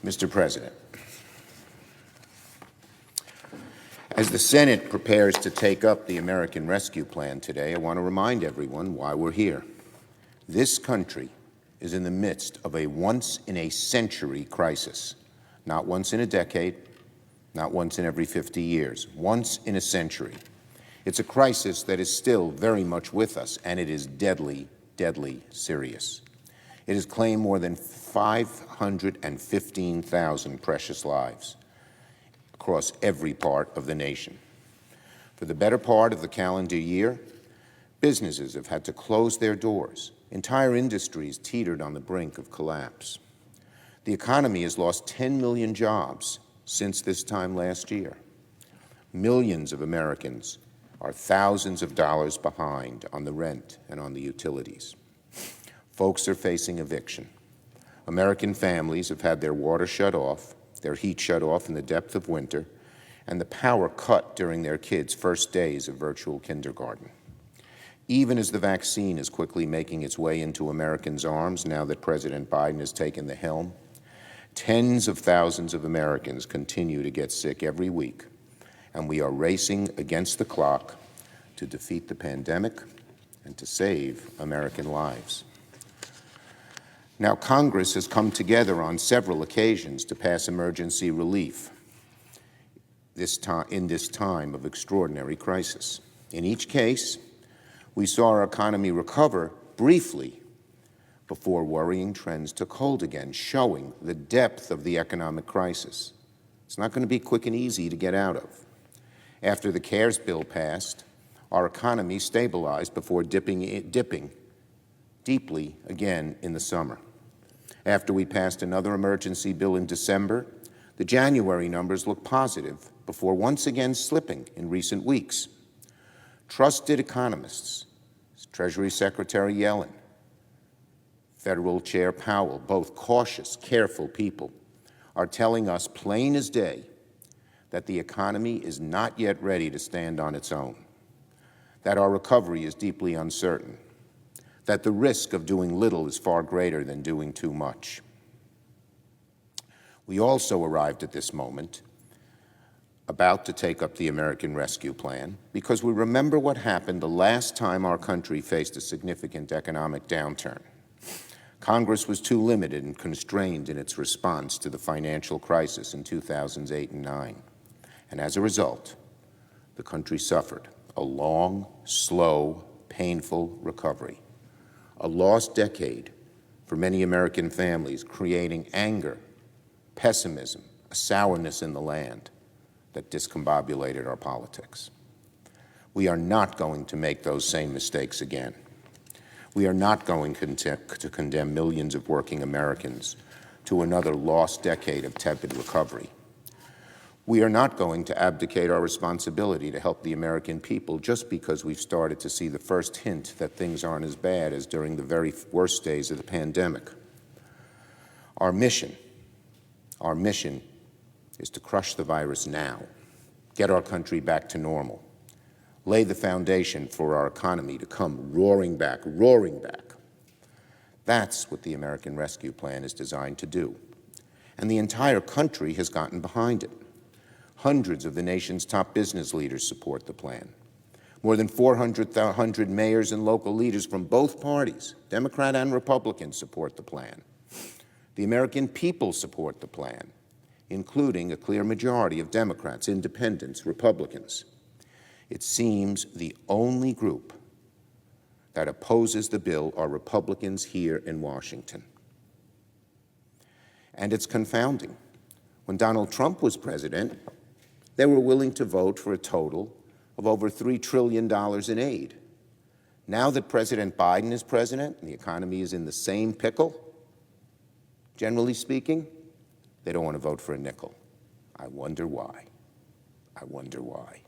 Mr. President, as the Senate prepares to take up the American Rescue Plan today, I want to remind everyone why we're here. This country is in the midst of a once-in-a-century crisis. Not once in a decade, not once in every 50 years, once in a century. It's a crisis that is still very much with us, and it is deadly, deadly serious. It has claimed more than 515,000 precious lives across every part of the nation. For the better part of the calendar year, businesses have had to close their doors. Entire industries teetered on the brink of collapse. The economy has lost 10 million jobs since this time last year. Millions of Americans are thousands of dollars behind on the rent and on the utilities. Folks are facing eviction. American families have had their water shut off, their heat shut off in the depth of winter, and the power cut during their kids' first days of virtual kindergarten. Even as the vaccine is quickly making its way into Americans' arms now that President Biden has taken the helm, tens of thousands of Americans continue to get sick every week, and we are racing against the clock to defeat the pandemic and to save American lives. Now, Congress has come together on several occasions to pass emergency relief in this time of extraordinary crisis. In each case, we saw our economy recover briefly before worrying trends took hold again, showing the depth of the economic crisis. It's not going to be quick and easy to get out of. After the CARES bill passed, our economy stabilized before dipping deeply again in the summer. After we passed another emergency bill in December, the January numbers looked positive before once again slipping in recent weeks. Trusted economists, Treasury Secretary Yellen, Federal Chair Powell, both cautious, careful people, are telling us plain as day that the economy is not yet ready to stand on its own, that our recovery is deeply uncertain, that the risk of doing little is far greater than doing too much. We also arrived at this moment about to take up the American Rescue Plan because we remember what happened the last time our country faced a significant economic downturn. Congress was too limited and constrained in its response to the financial crisis in 2008 and 2009. And as a result, the country suffered a long, slow, painful recovery. A lost decade for many American families, creating anger, pessimism, a sourness in the land that discombobulated our politics. We are not going to make those same mistakes again. We are not going to condemn millions of working Americans to another lost decade of tepid recovery. We are not going to abdicate our responsibility to help the American people just because we've started to see the first hint that things aren't as bad as during the very worst days of the pandemic. Our mission is to crush the virus now, get our country back to normal, lay the foundation for our economy to come roaring back, roaring back. That's what the American Rescue Plan is designed to do. And the entire country has gotten behind it. Hundreds of the nation's top business leaders support the plan. More than 400 mayors and local leaders from both parties, Democrat and Republican, support the plan. The American people support the plan, including a clear majority of Democrats, independents, Republicans. It seems the only group that opposes the bill are Republicans here in Washington. And it's confounding. When Donald Trump was president, they were willing to vote for a total of over $3 trillion in aid. Now that President Biden is president and the economy is in the same pickle, generally speaking, they don't want to vote for a nickel. I wonder why. I wonder why.